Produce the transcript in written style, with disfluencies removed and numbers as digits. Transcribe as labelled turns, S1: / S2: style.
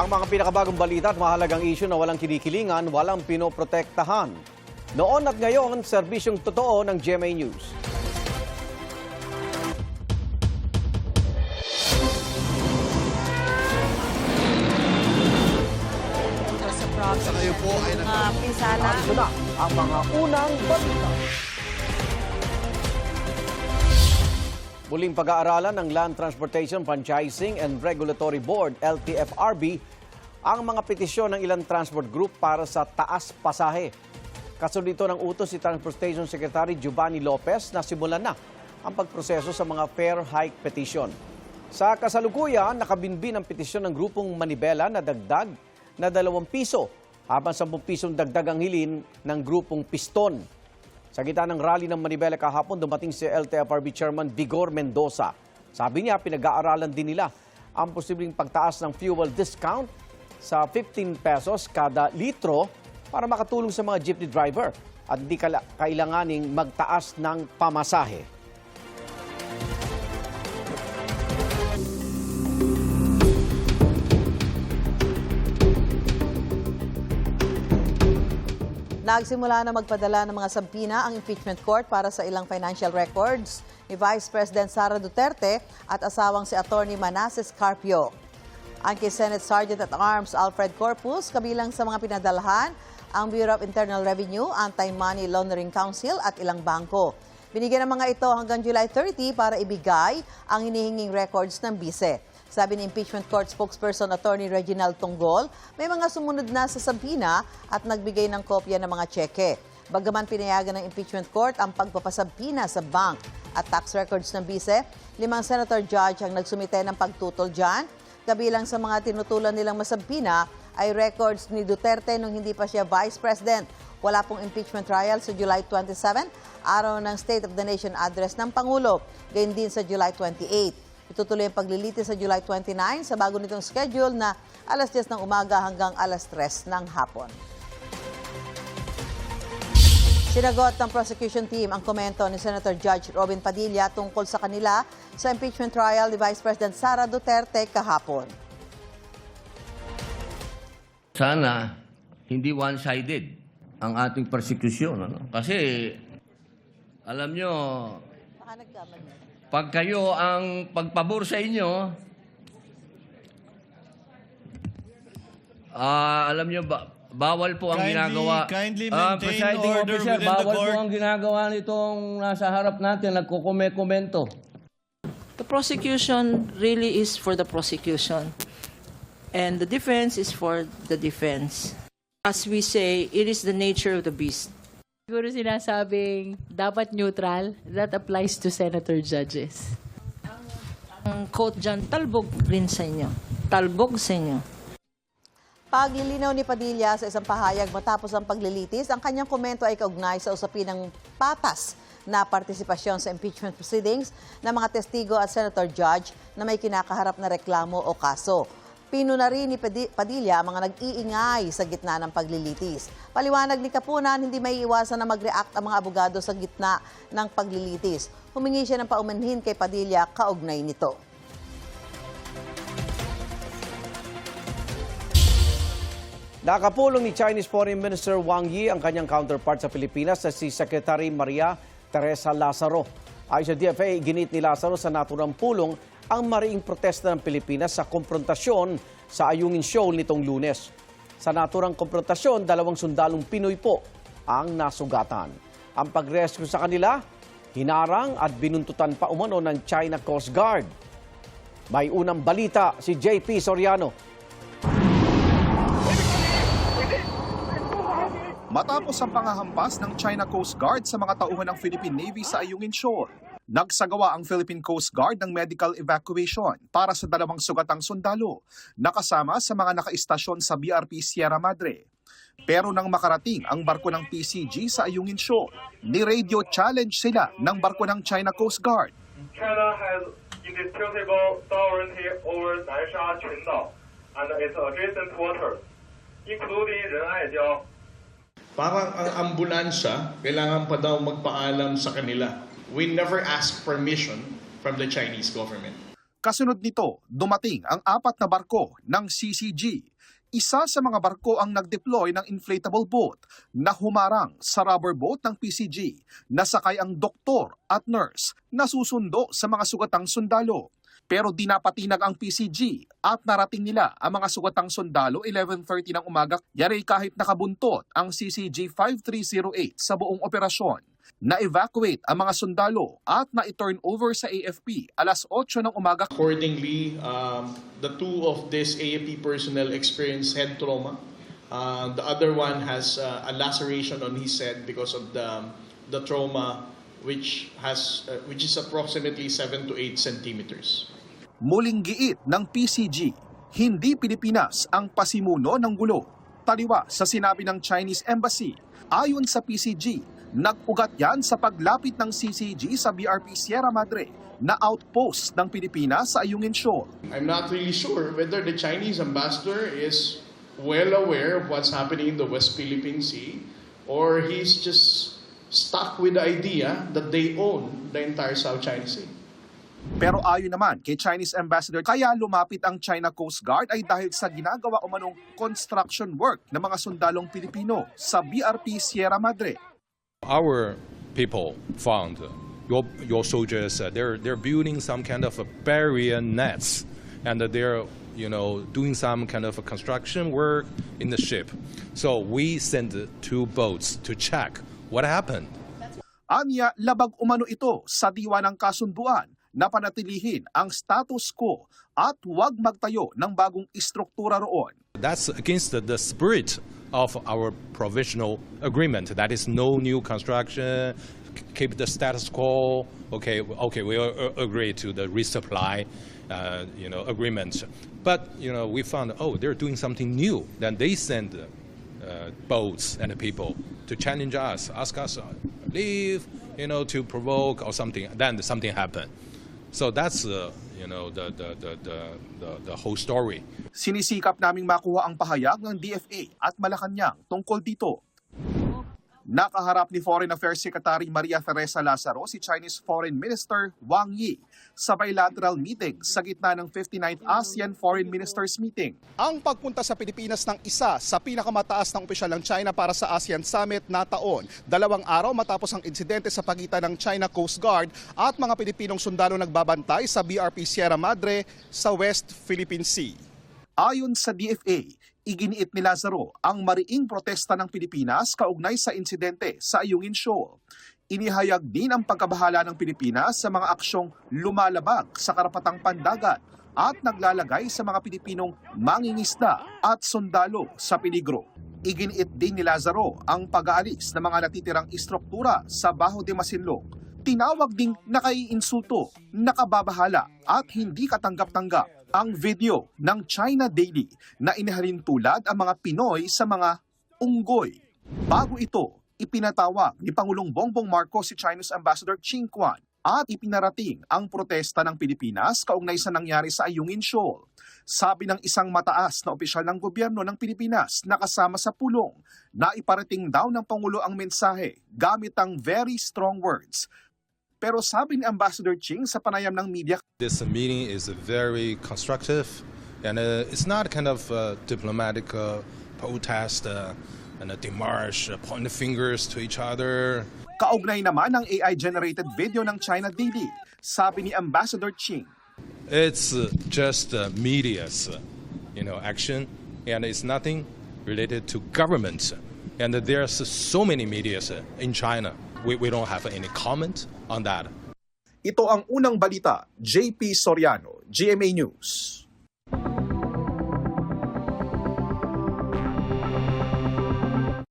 S1: Ang mga pinakabagong balita at mahalagang isyu na walang kinikilingan, walang pinoprotektahan. Noon at ngayon, serbisyong totoo ng GMA News.
S2: Sa ngayon po ay
S3: Pinsala.
S1: Ito na ang mga unang balita. Muling pag-aaralan ng Land Transportation Franchising and Regulatory Board, LTFRB, ang mga petisyon ng ilang transport group para sa taas pasahe. Kasunod nito ng utos si Transportation Secretary Giovanni Lopez na simulan na ang pagproseso sa mga fair hike petition. Sa kasalukuyan, nakabinbin ang petisyon ng grupong Manibela na dagdag na 2 piso, habang 10 pisong dagdag ang hilin ng grupong Piston. Sa gitna ng rally ng Manibela kahapon, dumating si LTFRB Chairman Vigor Mendoza. Sabi niya, pinag-aaralan din nila ang posibleng pagtaas ng fuel discount sa 15 pesos kada litro para makatulong sa mga jeepney driver at hindi kailanganing magtaas ng pamasahe.
S3: Nagsimula na magpadala ng mga sampina ang impeachment court para sa ilang financial records ni Vice President Sara Duterte at asawang si Attorney Manasseh Carpio. Ang kay Senate Sergeant-at-Arms Alfred Corpus, kabilang sa mga pinadalhan ang Bureau of Internal Revenue, Anti-Money Laundering Council at ilang bangko. Binigyan ng mga ito hanggang July 30 para ibigay ang hinihinging records ng bise. Sabi ni impeachment court spokesperson Attorney Reginald Tonggol, may mga sumunod na sa sampina at nagbigay ng kopya ng mga tseke. Bagaman pinayagan ng impeachment court ang pagpapasampina sa bank at tax records ng bise, 5 senator judge ang nagsumite ng pagtutol dyan. Kabilang sa mga tinutulan nilang masampina ay records ni Duterte nung hindi pa siya Vice President. Wala pong impeachment trial sa July 27, araw ng State of the Nation address ng Pangulo. Gayun din sa July 28. Itutuloy ang paglilitis sa July 29 sa bago nitong schedule na alas 10 ng umaga hanggang alas 3 ng hapon. Sinagot ng prosecution team ang komento ni Senator Judge Robin Padilla tungkol sa kanila sa impeachment trial ni Vice President Sara Duterte kahapon.
S4: Sana hindi one-sided ang ating persecution. Ano? Kasi alam nyo,
S3: Baka nagkamali.
S4: pag kayo ang pagpabor sa inyo, alam nyo, bawal po ang ginagawa.
S2: Kindly maintain
S4: Presiding
S2: order
S4: officer,
S2: within the
S4: bawal
S2: court.
S4: po ang ginagawa nitong nasa harap natin, nagkukomento.
S5: The prosecution really is for the prosecution. And the defense is for the defense. As we say, it is the nature of the beast.
S6: Siguro sinasabing dapat neutral, that applies to senator judges.
S5: Ang quote dyan, talbog rin sa inyo. Talbog sa inyo.
S3: Paglilinaw ni Padilla sa isang pahayag matapos ang paglilitis, ang kanyang komento ay kaugnay sa usapin ng patas na partisipasyon sa impeachment proceedings ng mga testigo at senator judge na may kinakaharap na reklamo o kaso. Pinuna rin ni Padilla ang mga nag-iingay sa gitna ng paglilitis. Paliwanag ni Kapunan, hindi may iwasan na mag-react ang mga abogado sa gitna ng paglilitis. Humingi siya ng paumanhin kay Padilla kaugnay nito.
S1: Nakapulong ni Chinese Foreign Minister Wang Yi ang kanyang counterpart sa Pilipinas na si Secretary Maria Teresa Lazaro. Ayon sa DFA, ginit ni Lazaro sa naturang pulong ang mariing protesta ng Pilipinas sa konfrontasyon sa Ayungin Shoal nitong Lunes. Sa naturang konfrontasyon, 2 sundalong Pinoy po ang nasugatan. Ang pag-rescue sa kanila, hinarang at binuntutan pa umano ng China Coast Guard. May unang balita si JP Soriano.
S7: Matapos ang pangahampas ng China Coast Guard sa mga tauhan ng Philippine Navy sa Ayungin Shoal, nagsagawa ang Philippine Coast Guard ng medical evacuation para sa 2 sugatang sundalo na kasama sa mga nakaistasyon sa BRP Sierra Madre. Pero nang makarating ang barko ng PCG sa Ayungin Shoal, ni-radio challenge sila ng barko ng China Coast Guard.
S8: China has indisputable sovereignty over Nansha Qundao and its adjacent waters, including Renaijiao.
S9: Parang ang ambulansya, kailangan pa daw magpaalam sa kanila. We never ask permission from the Chinese government.
S7: Kasunod nito, dumating ang 4 na barko ng CCG. Isa sa mga barko ang nag-deploy ng inflatable boat na humarang sa rubber boat ng PCG. Nasakay ang doktor at nurse na susundo sa mga sugatang sundalo. Pero di napatinag ang PCG at narating nila ang mga sugatang sundalo 11:30 ng umaga. Yari kahit nakabuntot ang CCG 5308 sa buong operasyon. Na-evacuate ang mga sundalo at na-turn over sa AFP alas 8 ng umaga.
S9: Accordingly, the 2 of this AFP personnel experienced head trauma. The other one has a laceration on his head because of the trauma, which is approximately 7 to 8 centimeters.
S7: Muling giit ng PCG, hindi Pilipinas ang pasimuno ng gulo. Taliwa sa sinabi ng Chinese Embassy. Ayon sa PCG, nag-ugat yan sa paglapit ng CCG sa BRP Sierra Madre na outpost ng Pilipinas sa Ayungin Shoal.
S9: I'm not really sure whether the Chinese ambassador is well aware of what's happening in the West Philippine Sea, or he's just stuck with the idea that they own the entire South China Sea.
S7: Pero ayon naman kay Chinese Ambassador, kaya lumapit ang China Coast Guard ay dahil sa ginagawa umanong construction work ng mga sundalong Pilipino sa BRP Sierra Madre.
S10: Our people found your soldiers, they're building some kind of a barrier nets, and they're doing some kind of a construction work in the ship. So we sent 2 boats to check what happened.
S7: Anya, labag umano ito sa diwa ng kasunduan na panatilihin ang status quo at huwag magtayo ng bagong istruktura roon.
S10: That's against the spirit of our provisional agreement. That is no new construction, keep the status quo. Okay, we agree to the resupply, agreement. But we found they're doing something new. Then they send boats and people to challenge us, ask us leave, to provoke or something. Then something happened. So that's the whole story.
S7: Sinisikap naming makuha ang pahayag ng DFA at Malacanang tungkol dito. Nakaharap ni Foreign Affairs Secretary Maria Teresa Lazaro si Chinese Foreign Minister Wang Yi sa bilateral meeting sa gitna ng 59th ASEAN Foreign Ministers Meeting.
S11: Ang pagpunta sa Pilipinas ng isa sa pinakamataas ng opisyal ng China para sa ASEAN Summit na taon, 2 araw matapos ang insidente sa pagitan ng China Coast Guard at mga Pilipinong sundalo nagbabantay sa BRP Sierra Madre sa West Philippine Sea.
S7: Ayon sa DFA, iginiit ni Lazaro ang mariing protesta ng Pilipinas kaugnay sa insidente sa Ayungin Shoal. Inihayag din ang pagkabahala ng Pilipinas sa mga aksyong lumalabag sa karapatang pandagat at naglalagay sa mga Pilipinong mangingisda at sundalo sa peligro. Iginiit din ni Lazaro ang pag-aalis ng mga natitirang istruktura sa Baho de Masinloc. Tinawag ding nakaiinsulto, nakababahala at hindi katanggap-tanggap ang video ng China Daily na inihalin tulad ang mga Pinoy sa mga unggoy. Bago ito, ipinatawag ni Pangulong Bongbong Marcos si Chinese Ambassador Qin Quan at ipinarating ang protesta ng Pilipinas kaugnay sa nangyari sa Ayungin Shoal. Sabi ng isang mataas na opisyal ng gobyerno ng Pilipinas na kasama sa pulong na iparating daw ng Pangulo ang mensahe gamit ang very strong words. Pero sabi ni Ambassador Qing sa panayam ng media,
S10: this meeting is very constructive and it's not kind of diplomatic protest and a demarche, pointing fingers to each other.
S7: Kaugnay naman ang AI-generated video ng China Daily. Sabi ni Ambassador Qing,
S10: it's just media's action, and it's nothing related to government. And there's so many medias in China. We don't have any comment on that.
S7: Ito ang unang balita, JP Soriano, GMA News.